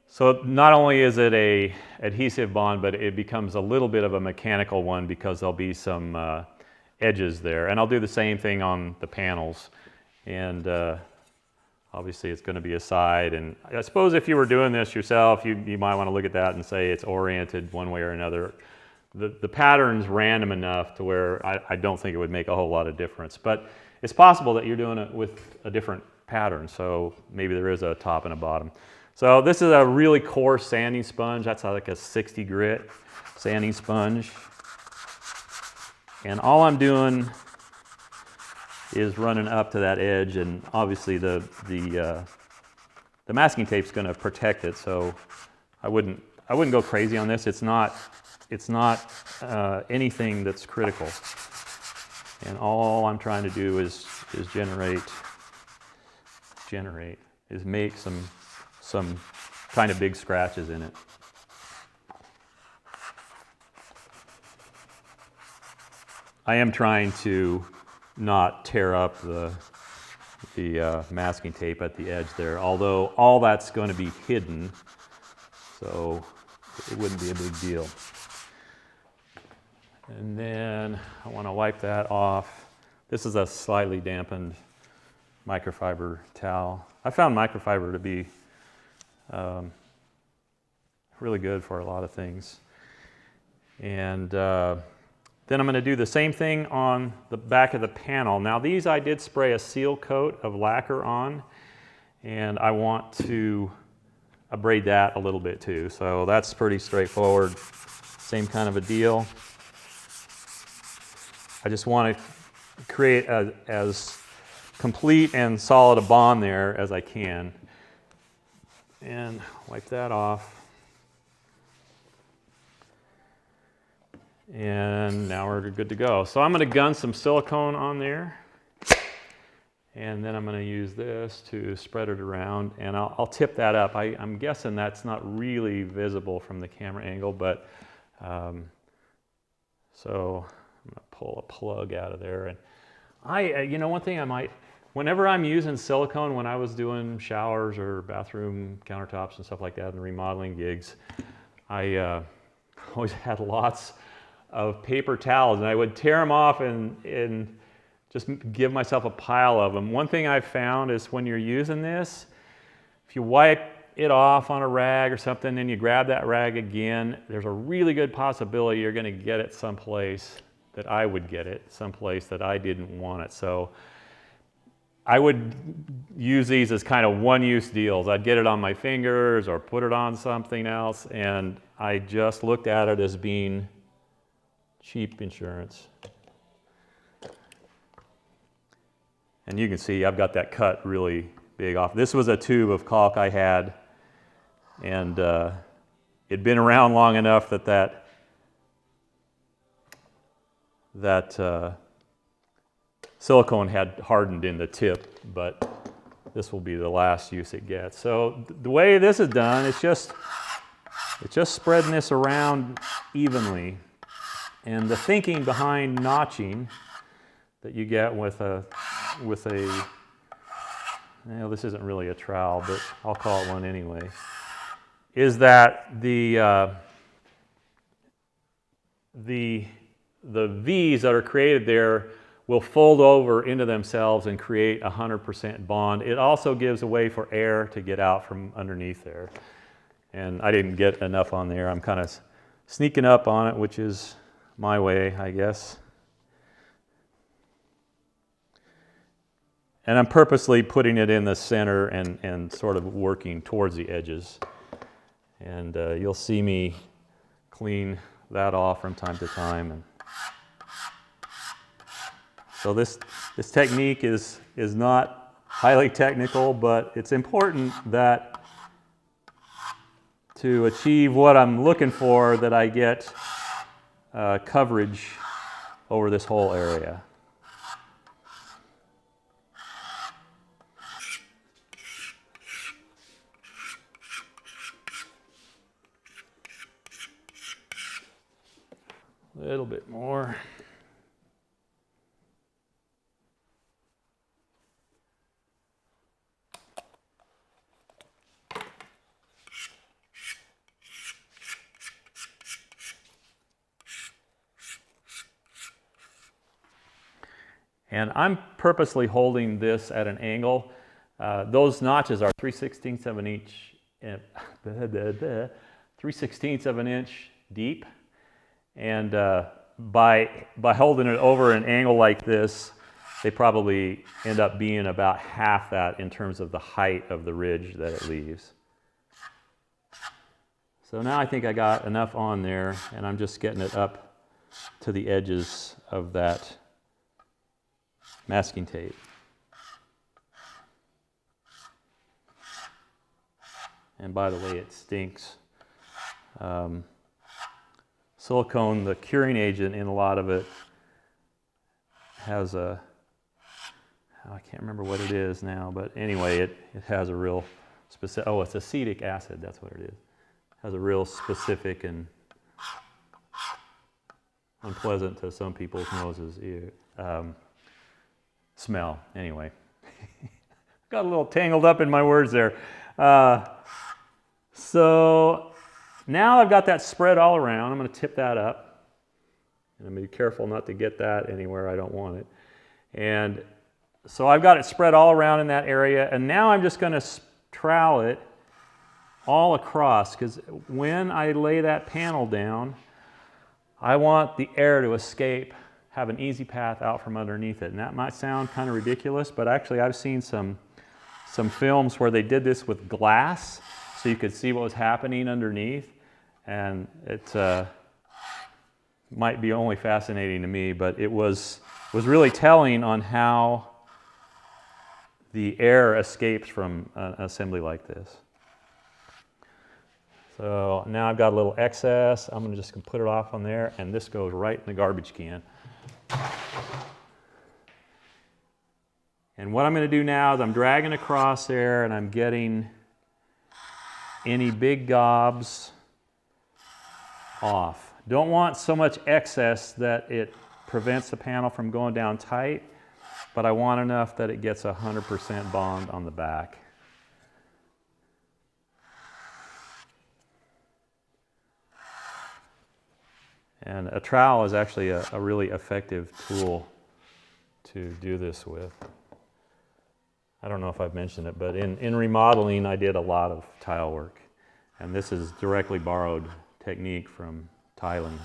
So not only is it a adhesive bond, but it becomes a little bit of a mechanical one because there'll be some edges there. And I'll do the same thing on the panels. And obviously it's going to be a side. And I suppose if you were doing this yourself, you might want to look at that and say it's oriented one way or another. The pattern's random enough to where I don't think it would make a whole lot of difference. But it's possible that you're doing it with a different pattern. So maybe there is a top and a bottom. So this is a really coarse sanding sponge. That's like a 60 grit sanding sponge. And all I'm doing is running up to that edge, and obviously the masking tape's going to protect it. So I wouldn't go crazy on this. It's not anything that's critical. And all I'm trying to do is make some kind of big scratches in it. I am trying to not tear up the masking tape at the edge there, although all that's going to be hidden, so it wouldn't be a big deal. And then I want to wipe that off. This is a slightly dampened microfiber towel. I found microfiber to be really good for a lot of things. And then I'm going to do the same thing on the back of the panel. Now these I did spray a seal coat of lacquer on, and I want to braid that a little bit too. So that's pretty straightforward. Same kind of a deal. I just want to create as complete and solid a bond there as I can. And wipe that off. And now we're good to go. So I'm going to gun some silicone on there. And then I'm going to use this to spread it around. And I'll tip that up. I'm guessing that's not really visible from the camera angle, but so I'm going to pull a plug out of there. And you know, one thing whenever I'm using silicone, when I was doing showers or bathroom countertops and stuff like that and remodeling gigs, I always had lots of paper towels, and I would tear them off and just give myself a pile of them. One thing I've found is when you're using this, if you wipe it off on a rag or something and you grab that rag again, there's a really good possibility you're going to get it someplace that I would get it, someplace that I didn't want it. So I would use these as kind of one-use deals. I'd get it on my fingers or put it on something else, and I just looked at it as being cheap insurance. And you can see I've got that cut really big off. This was a tube of caulk I had, and it'd been around long enough that silicone had hardened in the tip, but this will be the last use it gets. So the way this is done, it's just spreading this around evenly. And the thinking behind notching that you get with a, this isn't really a trowel, but I'll call it one anyway, is that the V's that are created there will fold over into themselves and create 100% bond. It also gives a way for air to get out from underneath there. And I didn't get enough on there. I'm kind of sneaking up on it, which is my way, I guess. And I'm purposely putting it in the center and sort of working towards the edges. And you'll see me clean that off from time to time. And so this technique is not highly technical, but it's important that to achieve what I'm looking for, that I get coverage over this whole area. little bit more. And I'm purposely holding this at an angle. Those notches are 3/16 of an inch, 3/16 of an inch deep. And by holding it over an angle like this, they probably end up being about half that in terms of the height of the ridge that it leaves. So now I think I got enough on there, and I'm just getting it up to the edges of that masking tape. And by the way, it stinks. Silicone, the curing agent in a lot of it, has a, I can't remember what it is now, but anyway, it has a real specific, oh, it's acetic acid, that's what it is. It has a real specific and unpleasant to some people's noses smell. Anyway, got a little tangled up in my words there. So now I've got that spread all around. I'm going to tip that up. And I'm going to be careful not to get that anywhere I don't want it. And so I've got it spread all around in that area. And now I'm just going to trowel it all across, because when I lay that panel down, I want the air to escape, have an easy path out from underneath it. And that might sound kind of ridiculous, but actually I've seen some films where they did this with glass, so you could see what was happening underneath. And it might be only fascinating to me, but it was really telling on how the air escapes from an assembly like this. So now I've got a little excess. I'm just going to put it off on there, and this goes right in the garbage can. And what I'm going to do now is I'm dragging across there, and I'm getting any big gobs off. Don't want so much excess that it prevents the panel from going down tight, but I want enough that it gets 100% bond on the back. And a trowel is actually a really effective tool to do this with. I don't know if I've mentioned it, but in remodeling I did a lot of tile work. And this is directly borrowed technique from tiling.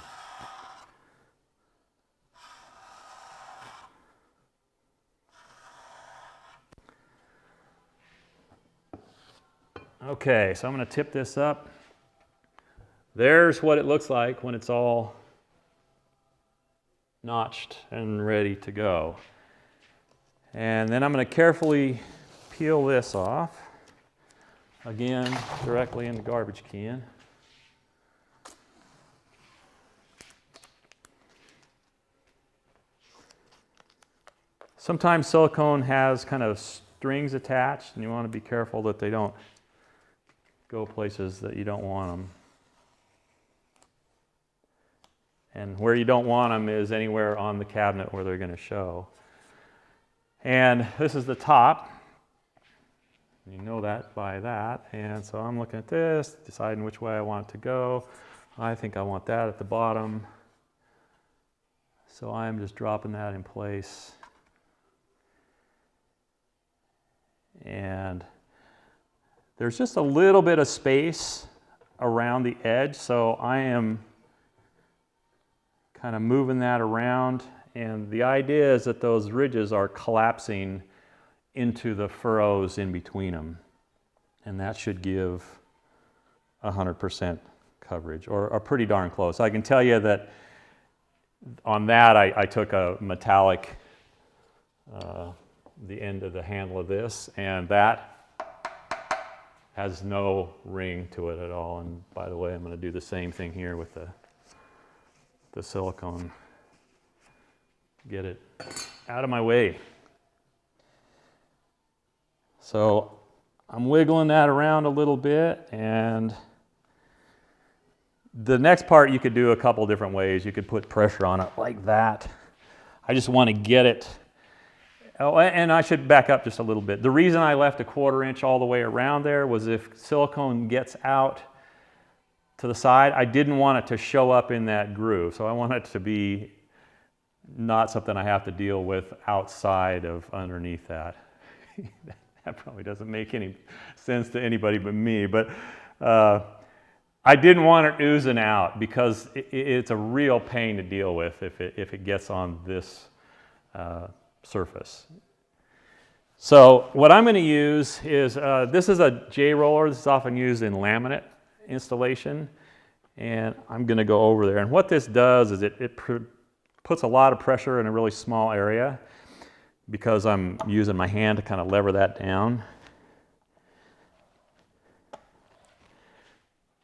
Okay, so I'm going to tip this up. There's what it looks like when it's all notched and ready to go. And then I'm going to carefully peel this off. Again, directly in the garbage can. Sometimes silicone has kind of strings attached, and you want to be careful that they don't go places that you don't want them. And where you don't want them is anywhere on the cabinet where they're going to show. And this is the top. You know that by that. And so I'm looking at this, deciding which way I want it to go. I think I want that at the bottom. So I'm just dropping that in place. And there's just a little bit of space around the edge, so I am kind of moving that around, and the idea is that those ridges are collapsing into the furrows in between them, and that should give 100% coverage, or pretty darn close. I can tell you that on that I took a metallic, the end of the handle of this, and that has no ring to it at all. And by the way, I'm going to do the same thing here with the silicone. Get it out of my way. So I'm wiggling that around a little bit, and The next part you could do a couple different ways. You could put pressure on it like that. I just want to get it. Oh, and I should back up just a little bit. The reason I left a 1/4 inch all the way around there was if silicone gets out to the side, I didn't want it to show up in that groove. So I want it to be not something I have to deal with outside of underneath that. That probably doesn't make any sense to anybody but me, but I didn't want it oozing out because it's a real pain to deal with if it gets on this surface. So what I'm going to use is, this is a J roller. This is often used in laminate installation, and I'm going to go over there. And what this does is it puts a lot of pressure in a really small area because I'm using my hand to kind of lever that down.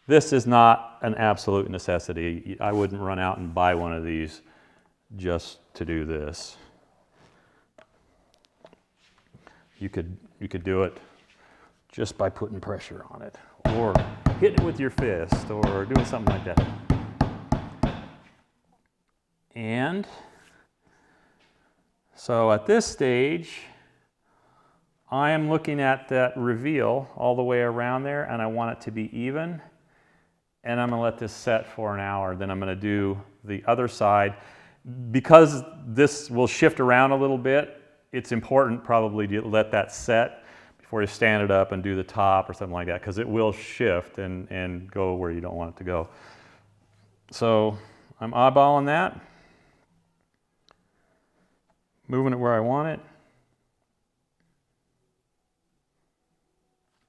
This is not an absolute necessity. I wouldn't run out and buy one of these just to do this. You could do it just by putting pressure on it, or hitting it with your fist, or doing something like that. And so at this stage, I am looking at that reveal all the way around there, and I want it to be even. And I'm going to let this set for an hour. Then I'm going to do the other side. Because this will shift around a little bit, it's important probably to let that set before you stand it up and do the top or something like that, because it will shift and go where you don't want it to go. So I'm eyeballing that, moving it where I want it,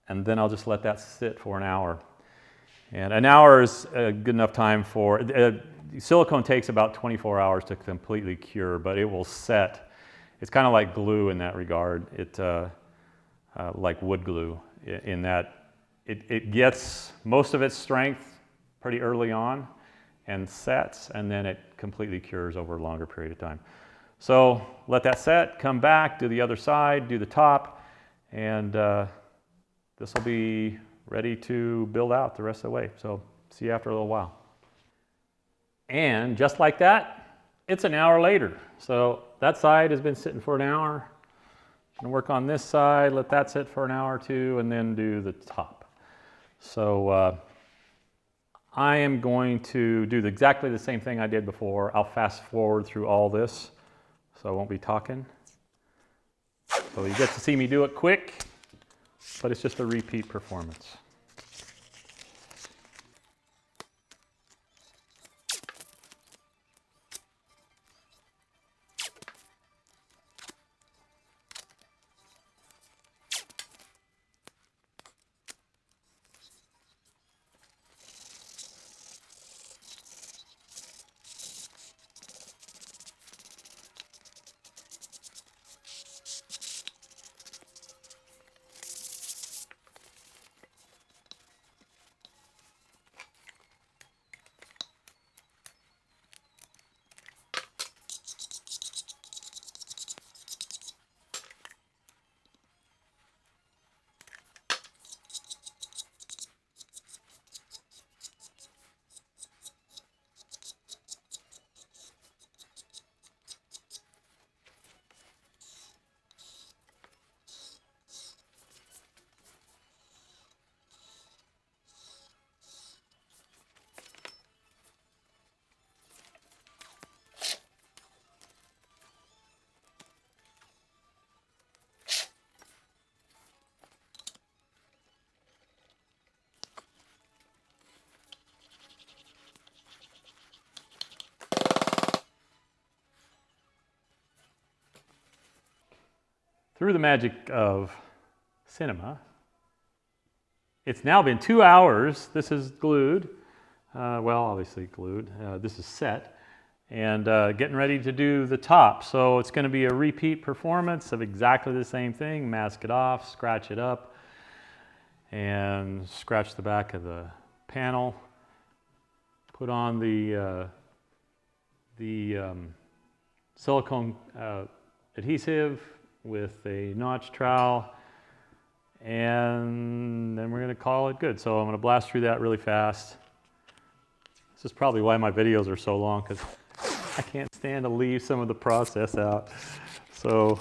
and then I'll just let that sit for an hour. And an hour is a good enough time for, silicone takes about 24 hours to completely cure, but it will set. It's kind of like glue in that regard. Like wood glue in that it gets most of its strength pretty early on and sets, and then it completely cures over a longer period of time. So let that set, come back, do the other side, do the top, and this will be ready to build out the rest of the way. So see you after a little while. And just like that, it's an hour later. So that side has been sitting for an hour. I'm going to work on this side, let that sit for an hour or two, and then do the top. So I am going to do exactly the same thing I did before. I'll fast forward through all this, so I won't be talking. So you get to see me do it quick, but it's just a repeat performance. Through the magic of cinema, it's now been 2 hours. This is glued, well, obviously glued. This is set, and getting ready to do the top. So it's going to be a repeat performance of exactly the same thing. Mask it off, scratch it up, and scratch the back of the panel. Put on the silicone adhesive with a notch trowel, and then we're going to call it good. So I'm going to blast through that really fast. is probably why my videos are so long, because I can't stand to leave some of the process out. So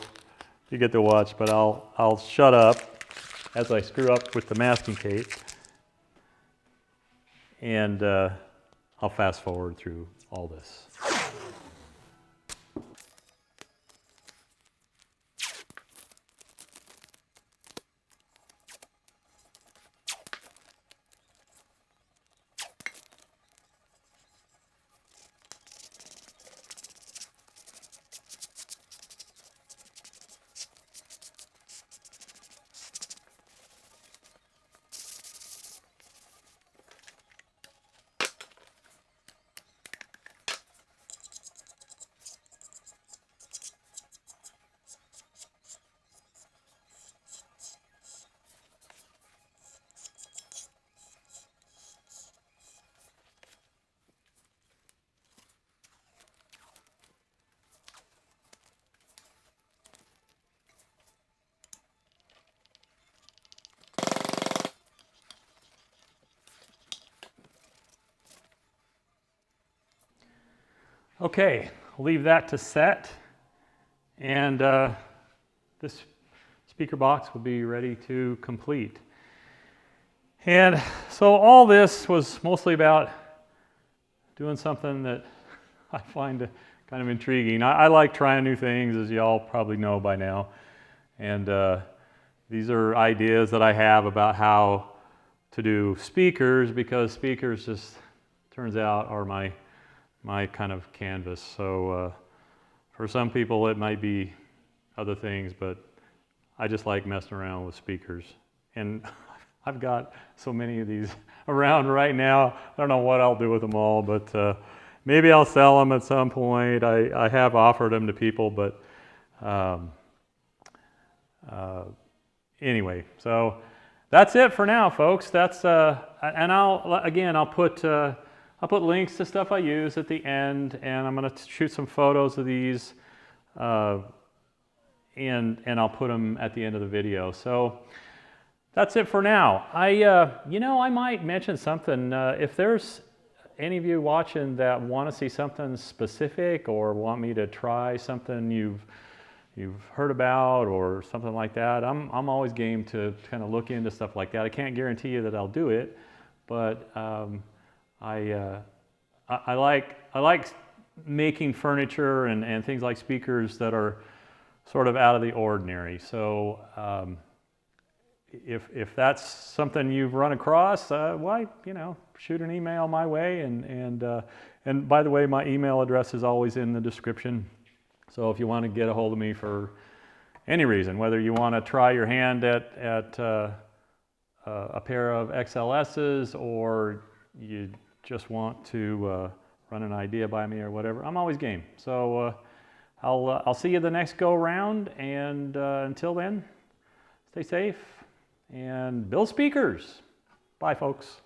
you get to watch, but I'll shut up as I screw up with the masking tape, and I'll fast forward through all this. Okay, I'll leave that to set, and this speaker box will be ready to complete. And so all this was mostly about doing something that I find kind of intriguing. I like trying new things, as you all probably know by now. And these are ideas that I have about how to do speakers, because speakers just, turns out, are my kind of canvas. So for some people it might be other things, but I just like messing around with speakers. And I've got so many of these around right now. I don't know what I'll do with them all, but maybe I'll sell them at some point. I have offered them to people, but anyway, so that's it for now, folks. That's and I'll put links to stuff I use at the end, and I'm going to shoot some photos of these, and I'll put them at the end of the video. So that's it for now. I might mention something. If there's any of you watching that want to see something specific, or want me to try something you've heard about or something like that, I'm always game to kind of look into stuff like that. I can't guarantee you that I'll do it, but I like making furniture and things like speakers that are sort of out of the ordinary. So if that's something you've run across, why, shoot an email my way. And by the way, my email address is always in the description. So if you want to get a hold of me for any reason, whether you want to try your hand at a pair of XLS's, or you just want to run an idea by me or whatever, I'm always game. So I'll see you the next go round, and until then, stay safe and build speakers. Bye, folks.